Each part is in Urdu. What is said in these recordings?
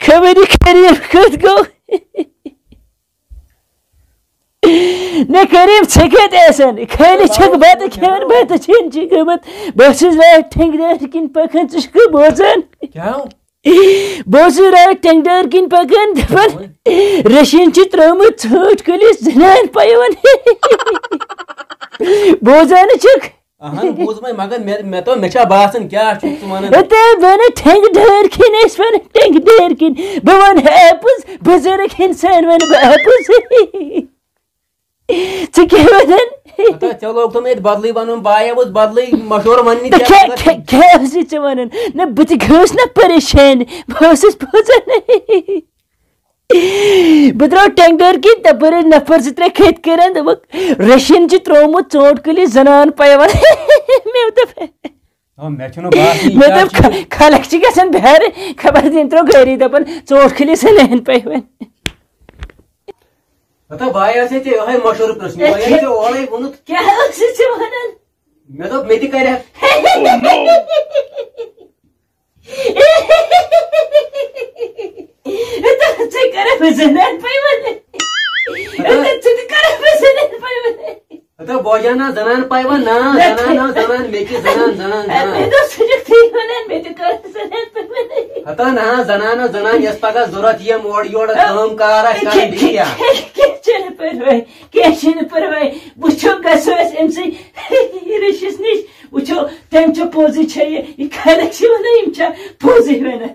خبر کریم کت گو نہ کریم ثت ایسن خالی چھک بت کھان بت چین گمت بہت رات ٹھنگ دار کن پکان ثک بوزان بہت رات ٹھنگ دار کن پکان دپان رشین ترمت ژھوٹ کلس زنان پیوان بوزان چھک مگر میں تو مچا باسن کیا ون ٹھنگ دار کن ون ٹھنگ دار کن بہ ون اپز بزرگ انسان ون بپز چلو تم بدل ون بایا بدل مشور ون نا بت گھس نا پریشان بہس بوزان بہ درو ٹینگ دار کن تپر نفر زٕ ترٛےٚ کھٔتۍ کران دوٚپُکھ رشین ترومت ژوٗنٛٹھ کُلِس زنان پیوان مےٚ دوٚپ خلق چھ گژھان بہر خبر تٔمۍ ترٛوو گری دپان ژوٗنٛٹھ کُلِس زنان پیوان بایا مشور پرٛژھنہِ اورے ووٚنُکھ کیٛاہ ٲسٕس ژٕ ونان مےٚ دوٚپ مےٚ تہِ کرِ زنان پیوان بوجانا زنان پیوان نا زنان میکی زنان ہتا نا زنان یس پگہ ضرورت یم اور یور کام کار پرواے وچھو گژھو أسۍ أمسٕے رشیس نش وچھو تم چھ پوزی چھ یہ خلق چھ ونان یم چھ پوزی ونان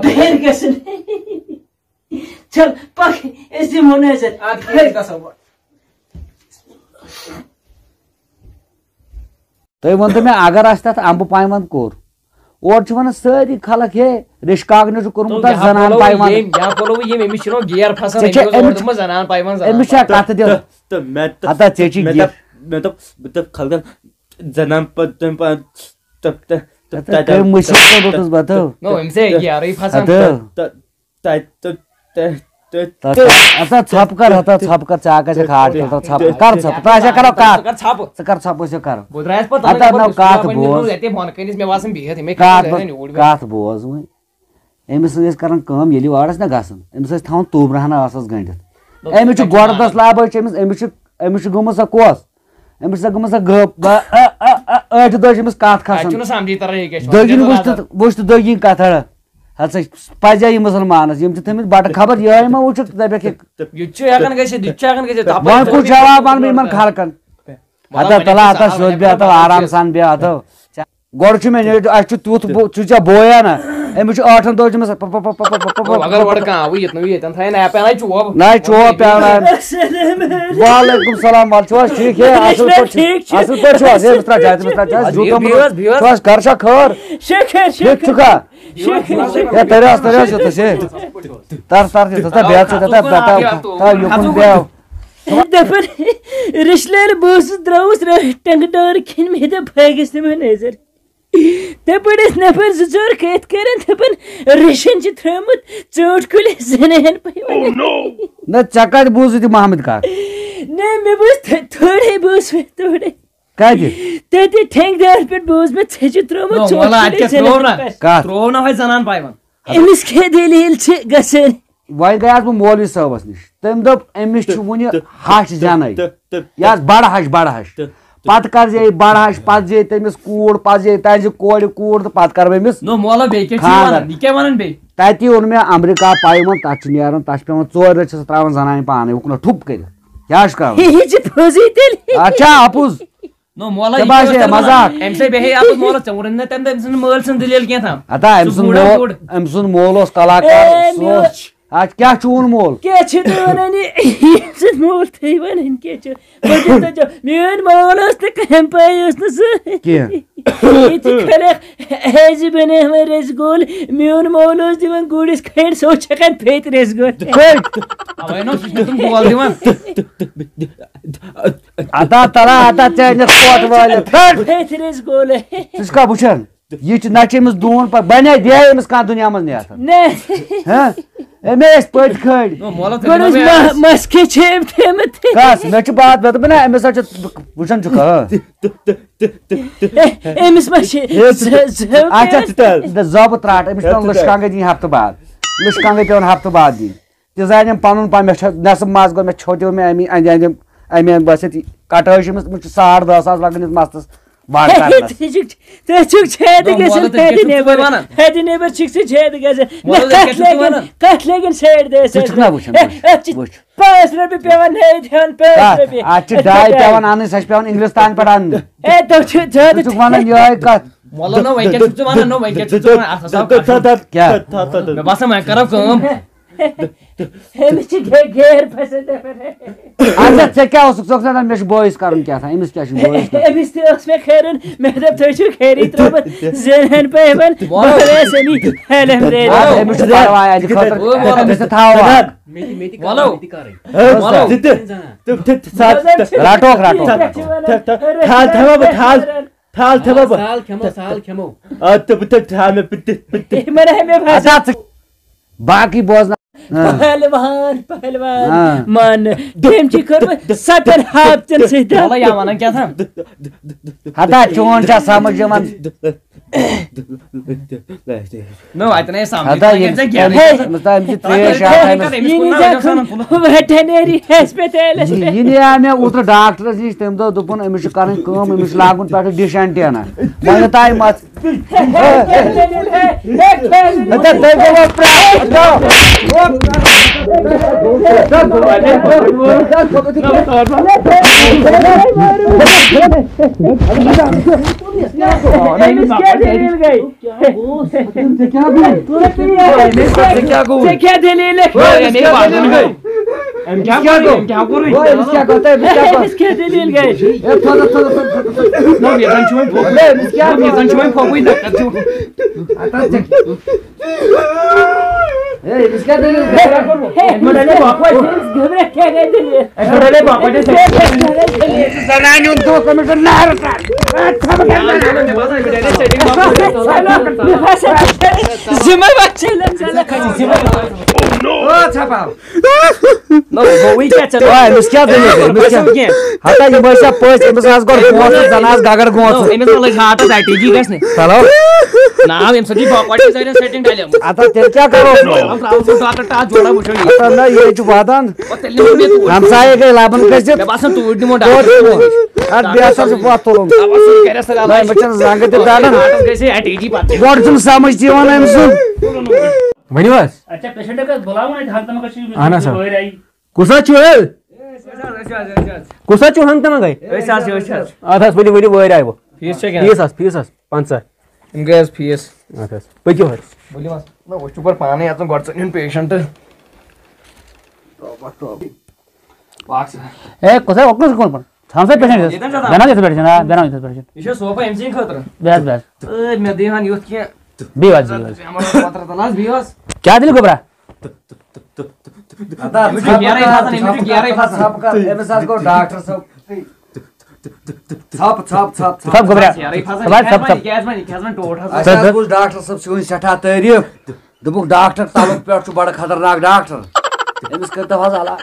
بہر گژھن چل پک أسۍ دمو نظر تُہۍ ؤنتو مےٚ اگر اسہِ تتھ امبہٕ پایونٛد کوٚر اور چھِ ونان سٲری خلق ہے رِش کاکنہِ چھُ کوٚرمُت تتھ زنان پایونٛد أمِس چھا کتھ دِل ہتا ژےٚ چھی خلقن زنان مُشکل روٚٹُس بتو ژھپ کر ژٕ آکھ ژےٚ کھاڑ ژھپ کر ژھپ تۄہہِ آسیا کرو کتھ ژٕ کر ژھپ أسۍ کرو کتھ بوز وۄنۍ أمِس ٲسۍ کران کٲم ییٚلہِ اور ٲسۍ نا گژھان أمِس ٲسۍ تھاوان توبرہنا ٲسس گٔنڈِتھ أمِس چھُ گۄڈٕ لابہٕ أمِس چھُ گٔمٕژ سۄ کۄس أمِس چھِ گٔمٕژ سۄ گٔب أٹھ دۄہ چھِ أمِس کتھ کھسان دٔگِنۍ وٕچھ تہٕ دٔگِنۍ کتھڑ ہسا پزیا یہ مسلمانس یم تھمت بڑٕ خبر یہ ما وچھک دپیک وۄنۍ کُس جواب ون بہٕ یِمن خلقن ہتا تلا ہتا سیوٚد بیٚہہ ہتا آرام سان بیٚہہ ہتا گۄڈٕ چھُ مےٚ اَسہِ چھُ تیُتھ ژٕ ژےٚ بویا نا أمِس چھُ ٲٹھن دۄہن چھُ أمِس نہ چوب پیٛاوناوان وعلیکُم السلام ول چھُو حظ ٹھیٖک ہے اصل پٲٹھۍ چھُو حظ أمِس ترٛاو چاے چھُو حظ گرٕ چھا خٲر ٹھیٖک چھُکھا ترٛیس یوٚتس ہے تر بیٚہہ ژٕ یُکُن بیٚہہ دپان رشہِ لال بہٕ اوسُس درٛاوُس ٹنٛگہٕ ڈار کھٮ۪ن مےٚ دوٚپ بہٕ دِمو نظر تپٲرۍ ٲسۍ نفر زٕ ژور کتھ کران دپان رشین چھِ تھٲومٕژ ژوٗنٛٹھ کُلِس زنان پیوان نہ ژےٚ کتہِ بوٗزُتھ یہِ محمد کتھ نہ مےٚ بوٗز تھوڑے بوٗز مےٚ تھوڑے کتہِ تتہِ ٹھنٛگہٕ دار پٮ۪ٹھ بوٗز مےٚ ژےٚ چھُ ترٛوومُت أمِس کیٛاہ دٔلیٖل چھِ گژھان وۄنۍ گٔیاس بہٕ مولوی صٲبس نِش تٔمۍ دوٚپ أمِس چھُ وُنہِ ہش زینٕے یہِ آسہٕ بڑٕ ہش پتہٕ کر زے بڑٕ ہش پتہٕ زے تٔمِس کوٗر پتہٕ زے تتہِ کورِ کوٗر تہٕ پتہٕ کرٕ بہٕ أمِس تتی اوٚن مےٚ امریکہ پایونٛد تتھ چھُ نیران تتھ چھُ پیوان 4 رٮ۪تھ چھِ سۄ تراوان زنانہِ پانے اُکنہ ٹھُپ کٔرِتھ کیٛاہ چھُ کران اچھا اپُز مزاق ہتا أمۍ سُنٛد مول اوس کلاکار کیٛاہ چھُ چون مول مول تھٲے ونان کیٛاہ چھُ میون مول اوس نہٕ کامہِ پاے اوس نہٕ سُہ ییٚتہِ خلق ایزِ بناوان رسہٕ گول میون مول اوس دِوان گُرِس کھنٛڈ سُہ اوس چھکان پھیٚتۍ رسہٕ گول ہتا تلا ہتا ژےٚ أنِتھ کوٹ وٲلِتھ پھیٚتۍ رسہٕ گول ژٕ چھُکھا وٕچھان یہِ چھُ نہ چھِ أمِس دوٗن بنے دے أمِس کانٛہہ دُنیا منٛز نیتھ أمس پٔتۍ کھٔڑۍ مسکہِ چھیم تھٲمٕتۍ کس مےٚ چھِ بات مےٚ دوٚپ نا أمِس حظ چھِ وٕچھان چھُکھ أمِس ما چھِ زٲبہٕ ترٛاٹ أمِس چھِ پیٚوان لُشکانٛگٕے دِنۍ ہفتہٕ بعد لُشکانٛگٕے پیٚوان ہفتہٕ بعد دِنۍ تہِ زانٮ۪م پنُن پان مےٚ چھِ نٮ۪صٕف مَس گوٚو مےٚ چھوٚتیو مےٚ اَمہِ أنٛدۍ أنٛدِم اَمہِ بس ییٚتہِ کٹٲے چھِ أمِس أمِس چھِ 10,000 لگان یَتھ مستس بنٛڈ کرنس تُہۍ چھُکھ چھٲدِ گژھان ہیٚدِ نیبر چھُکھ ژٕ چھٲدِ گژھان کتھ لگن سایڈ دۄہ ژٕ چھُکھ نا وٕچھان وٕچھ 5 رۄپیہِ پیٚوان ہیٚدِ ہن 5 رۄپیہِ اتھ چھِ ڈاے پیٚوان اَنٕنۍ سۄ چھِ پیٚوان انگلستان پٮ۪ٹھ اَنٕنۍ تُہۍ چھِو زیادٕ ژٕ چھُکھ ونان یِہوے کتھ أمِس چھِ غیر پسنٛد اَدٕ ژےٚ کیٛاہ اوسُکھ ژٕ اوسُکھ دپان مےٚ چھُ بٲیِس کرُن کیٛاہ أمِس کیٛاہ چھُ بٲیِس أمِس تہِ ٲس مےٚ خٲرن مےٚ دوٚپ تُہۍ چھِو خٲری ترٛوومُت زینہن پیوان أمِس چھُ پرواے اَتہِ خٲطرٕ أمِس تہِ تھاوو رٹوکھ باقٕے بوزنا پہلوان مان تٔمۍ چھِ کٔرمٕژ 7 ہفتن سۭتۍ ہتا چون چھا سمجھ یِوان ویٹنری ہسپتالس یہِ نِیاو مےٚ اوترٕ ڈاکٹرس نِش تٔمۍ دوٚپ دوٚپُن أمِس چھُ کَرٕنۍ کٲم أمِس چھُ لاگُن پٮ۪ٹھٕ ڈِش اینٹینا وۄنۍ تانۍ مت گگر گوس واتان ہمسایہِ گٔے لبن کھٔسِتھ پتھ تُلُن زنٛگہٕ تہِ دڑان گۄڈٕ چھُنہٕ سمجھ تہِ یِوان أمۍ سُنٛد ؤنِو حظ اہن حظ کُس حظ چھُ کُس حظ چھُ ہنٛگ تہٕ منٛگے اَدٕ حظ ؤلِو ؤلِو وٲرۍ آیوٕ فیٖس حظ 50 گٔے حظ فیٖس اَدٕ حظ پٔکِو حظ ؤلِو حظ نہ وٕچھِو گۄڈٕ پانے اَژُن گۄڈٕ ژٔنِن پیشنٹ اے کُس کُس کون ہمساے پیشنٹ بناو یِتھ پٲٹھۍ جناب بناو یِتھ پٲٹھۍ یہِ چھُ صوفہ أمۍ سٕنٛدِ خٲطرٕ بس بس مےٚ دِیِو ہن یُتھ کینٛہہ بِہِو حظ بِہِو حظ کیٛاہ دِلہِ گوٚبرا أمِس حظ گوٚو ڈاکٹر صٲب ڈاکٹر صٲب سُہ سٮ۪ٹھاہ تعریٖف دوٚپُکھ ڈاکٹر تلُک پٮ۪ٹھ چھُ بڑٕ خطرناک ڈاکٹر أمِس کٔرۍتو حظ علاج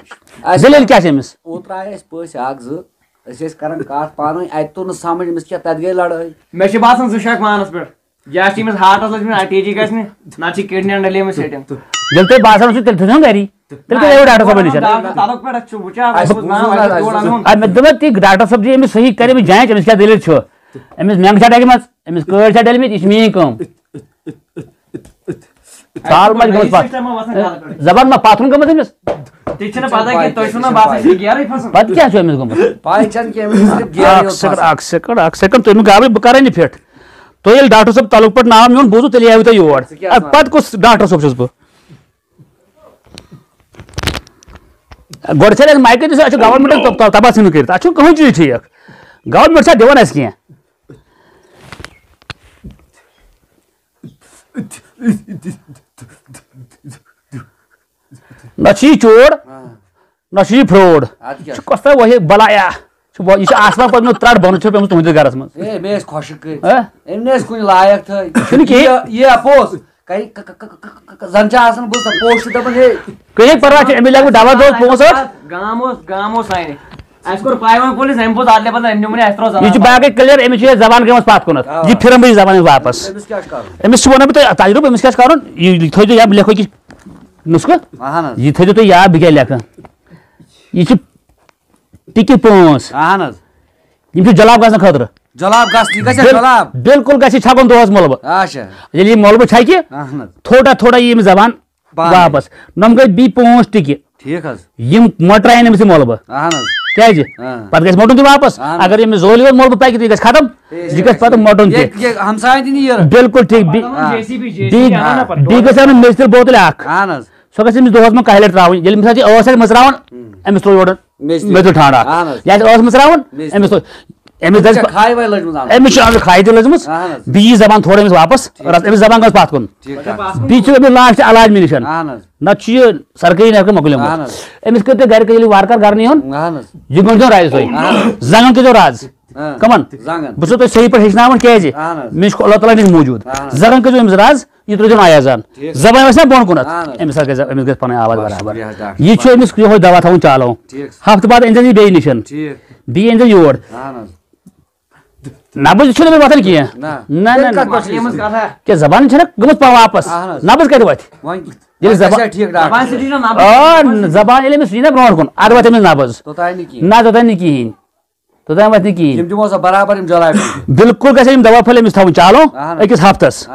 دٔلیٖل کیٛاہ چھِ أمِس اوترٕ آیہِ اَسہِ پٔژھۍ 1-2 أسۍ ٲسۍ کران کتھ پانہٕ ؤنۍ اَتہِ توٚر نہٕ سمجھ أمِس کیٛاہ تتہِ گٔے لڑٲے مےٚ چھِ باسان 2 شک پانس پٮ۪ٹھ یا چھِ أمِس ہارٹس لٔجمٕژ RTG گژھنہِ نتہٕ چھِ کِڈنین ڈلیمٕژ سیٹِنٛگ ییٚلہِ تۄہہِ باسان اوسوٕ تیٚلہِ تھٲیزِہون گری تیٚلہِ کٔرِو ڈاکٹر صٲبن نِش تلُک پٮ۪ٹھ چھُ وٕچھان مےٚ دوٚپ تی ڈاکٹر صٲب دی أمِس صحیح کرِ أمِس جانچ أمِس کیٛاہ دٔلیٖل چھُ أمِس مٮ۪نٛگہٕ چھا ڈَگمژ أمِس کٲڑۍ چھا ڈٔلمٕتۍ یہِ چھِ میٛٲنۍ کٲم سال ما چھِ گٔمٕژ پتھ زبان ما پتھرُن گٔمٕژ أمِس تہِ چھِنہٕ پتہ کینٛہہ تۄہہِ چھُو نہ باسان یہِ چھِ گیرٕے پھسان پتہٕ کیٛاہ چھُ أمِس گوٚمُت اکھ سیکنڈ تُہۍ مہٕ گابرِو بہٕ کرے نہٕ فِٹ تُہۍ ییٚلہِ ڈاکٹر صٲب تلُک پٮ۪ٹھ ناو میون بوٗزوٕ تیٚلہِ آیوٕ تُہۍ یور پتہٕ کُس ڈاکٹر صٲب چھُس بہٕ گۄڈٕ ژھٕنۍ اَسہِ مایکہٕ دِژ اَسہِ چھُ گورمینٹ تباہ ژھٕنۍ کٔرِتھ اَتھ چھُنہٕ کٕہٕنۍ چیٖز ٹھیٖک گورمینٹ چھا دِوان اَسہِ کینٛہہ نہ چھُ یہِ چور نہ چھُ یہِ فروڈ یہِ چھُ کۄس تام وہی بلایا یہِ چھُ آسمان پتہٕ ترٛٹھ بۄنہٕ چھُ پیوٚمُت تُہنٛدِس گرس منٛز چھُنہٕ کِہیٖنۍ زن آسان بہٕ پوسٹ دپان ہے کہیں پرواہ امی لگ دوا دو 65 گام سانہِ اَسہِ کوٚر پایون پولیس اَمہِ پوٚتُس ادلہِ بدل أمۍ اَسہِ ترٛوو یہ باقی کلیر امس زبان گٔمٕژ پتھ کُنتھ یہ پھرن بہٕ زبان واپس امس ونو بہٕ تۄہہِ تجربہٕ امس کیٛاہ چھُ کرُن یہ تھٲیزیو یا لیکھو یہِ نسخہٕ یہ تھٲیزیو تُہۍ یا بہٕ کیٛاہ لیکھٕ یہ چھُ ٹِکہِ 5 اہن حظ یم چھِ جلاب گژھنہٕ خٲطرٕ جلاب گژھ یہِ گژھِ جلاب بالکل گژھِ چھکُن دۄہس مۄلبہٕ اچھا ییٚلہِ یہِ مۄلبہٕ چھکہِ اہن حظ تھوڑا تھوڑا یی أمِس زبان واپس نۄم گٔے بیٚیہِ 5 ٹِکہِ ٹھیٖک حظ یم مۄٹراین أمِس یہِ مۄلبہٕ اہن حظ کیٛازِ پتہٕ گژھِ مۄٹُن تہِ واپس اگر أمِس زول یوت مۄلبہٕ پکہِ تہٕ یہِ گژھِ ختم یہِ گژھِ پتہٕ مۄٹُن تہِ ہمساین تہِ نیٖر بالکل ٹھیٖک بیٚیہِ گژھِ اَنُن میٚژِر بوتل اکھ اہن حظ سۄ گژھِ أمِس دۄہس منٛز 1 لٹہِ تراوٕنۍ ییٚلہِ أمِس یہِ ٲس آسہِ مٕژراوان أمِس ترٛوو یورٕ میٚژِر ٹھانٛڈ اکھ یہِ آسہِ ٲس مٕژراوان أمِس ترٛوو أمِس دَزِ کھاے وے لٔجمٕژ أمِس چھِ أنٛدرٕ کھاے تہِ لٔجمٕژ بیٚیہِ یی زبان تھوڑا أمِس واپس أمِس زبان گژھِ پتھ کُن بیٚیہِ چھُ أمِس لاسٹ علاج مےٚ نِشن نتہٕ چھُ یہِ سرکٲری نٮ۪برٕ مۄکلیومُت أمِس کٔرۍتو گرِ ییٚلہِ وارٕ کارٕ گرٕ یِہُن یہِ گٔنٛڈۍزیٚو رازِ تُہۍ زنٛگن کٔرۍزیٚو رز کمن بہٕ چھُسو تۄہہِ صحیح پٲٹھۍ ہیٚچھناوان کیٛازِ مےٚ چھُ اللہ تعالیٰ نِش موٗجوٗد زنٛگن کٔرۍزیٚو أمِس رز یہِ ترٛٲوزیٚون آیازان زبان آسہِ نا بۄن کُنتھ أمِس گژھِ پنٕنۍ آواز برابر یہِ چھُ أمِس یِہوے دوا تھاوُن چالو ہفتہٕ بعد أنۍزیٚن یہِ بیٚیہِ نِشن بیٚیہِ أنۍزیٚن یور نبض چھُنہٕ مےٚ وۄتھان کینٛہہ نہ کیٛاہ زبان چھےٚ نہ گٔمٕژ واپس نبض کتہِ وۄتھِ ییٚلہِ زبان ییٚلہِ أمِس یی نا برونٛٹھ کُن اَدٕ وۄتھِ أمِس نبض نہ توٚتانۍ نہٕ کِہیٖنۍ توٚتانۍ وۄتھِ نہٕ کِہیٖنۍ بالکل گژھِ یِم دوا پھٔلۍ أمِس تھاوٕنۍ چالو أکِس ہفتس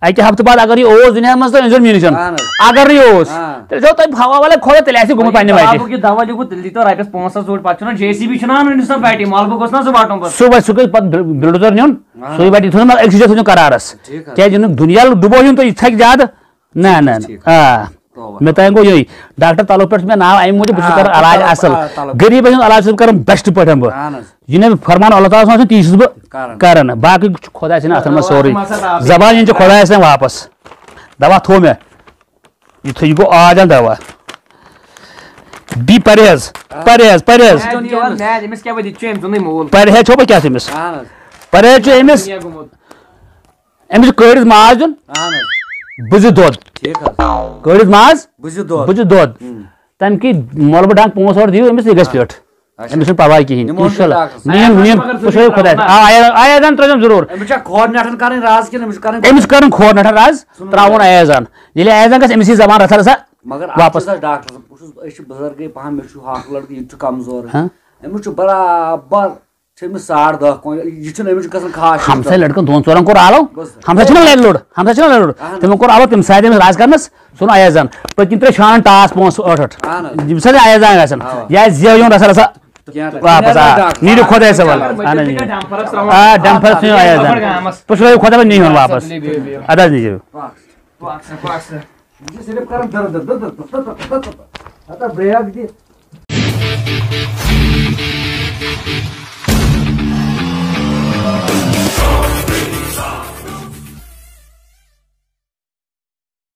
اکہِ ہفتہٕ بعد اگر یہِ اوس دُنیاہس منٛز تہٕ أنۍزیٚون مےٚ نِش اگر نہٕ یہِ اوس تیٚلہِ تھاو تۄہہِ ہوا والا کھولا تیٚلہِ آسہِ گوٚمُت پننہِ وتہِ دوا لیوٗکھمُت تیٚلہِ دیٖتو رۄپیس 500 ژوٗرِ پتہٕ چھُنہ JCB چھُنہ انُن أمِس بٹہِ مۄلبہٕ گوٚژھ نا سُہ وٹُن پتہٕ سُہ وتہِ سُہ گژھِ پتہٕ بِلڈوزر نیُن سُے وتہِ تھٲوزیٚون أکسٕے جایہِ تھٲوزیٚون قرارس کیٛازِ یہِ دُنیا ڈُبویُن تہٕ یہِ تھکہِ زیادٕ نہ نہ آ مےٚ تام گوٚو یِہوے ڈاکٹر تلو پٮ۪ٹھ چھُ مےٚ ناو امہِ موٗجوٗب بہٕ چھُس کران علاج اصٕل غریٖبن ہُنٛد علاج چھُس بہٕ کران بیسٹ پٲٹھۍ بہٕ یہِ مےٚ فرمان اللہ تعالیٰ ہس منٛز تی چھُس بہٕ کران باقٕے چھُ خۄداے سٕنٛدٮ۪ن اَتھن منٛز سورُے زبان یِن چھِ خۄدایس تام واپس دوا تھوٚو مےٚ یہِ گوٚو آجان دوا بیٚیہِ پرہیز پرہیز پرہیز پرہیز چھو بہٕ کیٛاہ چھُ أمِس پرہیز چھُ أمِس أمِس چھُ کٲڑِتھ ماز دیُن بٕزِ دۄد کٲڑِتھ ماز بٕزِ دۄد تمہِ کِنۍ مۄلبہٕ ڈنٛگ 5 ٲٹھ دِیِو أمِس یہِ گژھِ پٮ۪ٹھ أمِس چھُنہٕ پرواے کِہینۍ انشاءاللہ نِیُن پُشرٲیِو خۄدایس آیازان ترٛٲوزیٚن ضروٗر أمِس کرُن کھور نٹھن رز ترٛاوُن آیازان ییٚلہِ آیازان گژھِ أمِس یی زبان رژھا رژھا واپس بُزرگٕے پہم مےٚ چھُ ہاکھ لڑکہٕ یہِ تہِ چھُ کمزور أمِس چھُ برابر چھِ أمِس 10.5 یہِ چھُنہٕ أمِس چھُ گژھان خاص ہمساے لڑکن 2-4 کوٚر آلو ہمساے چھُنہ لڑِ تِمو کوٚر آلو تِم سارے أمِس راز کرنس سُہ اوٚن آیازان پٔتکِنۍ ترٛٲے چھان ٹاس 5 ٲٹھ ییٚمہِ ساتہٕ آیازان گژھن یہِ آسہِ زیوُن رژھا رژھا واپس نیٖرِو خۄدایس حوالہٕ اہن حظ آ ڈمپرس ژھٕنِو آیازان پُشرٲیِو خۄدا وۄنۍ نیٖہوٗن واپس ادٕ حظ نیٖرِو صرف کران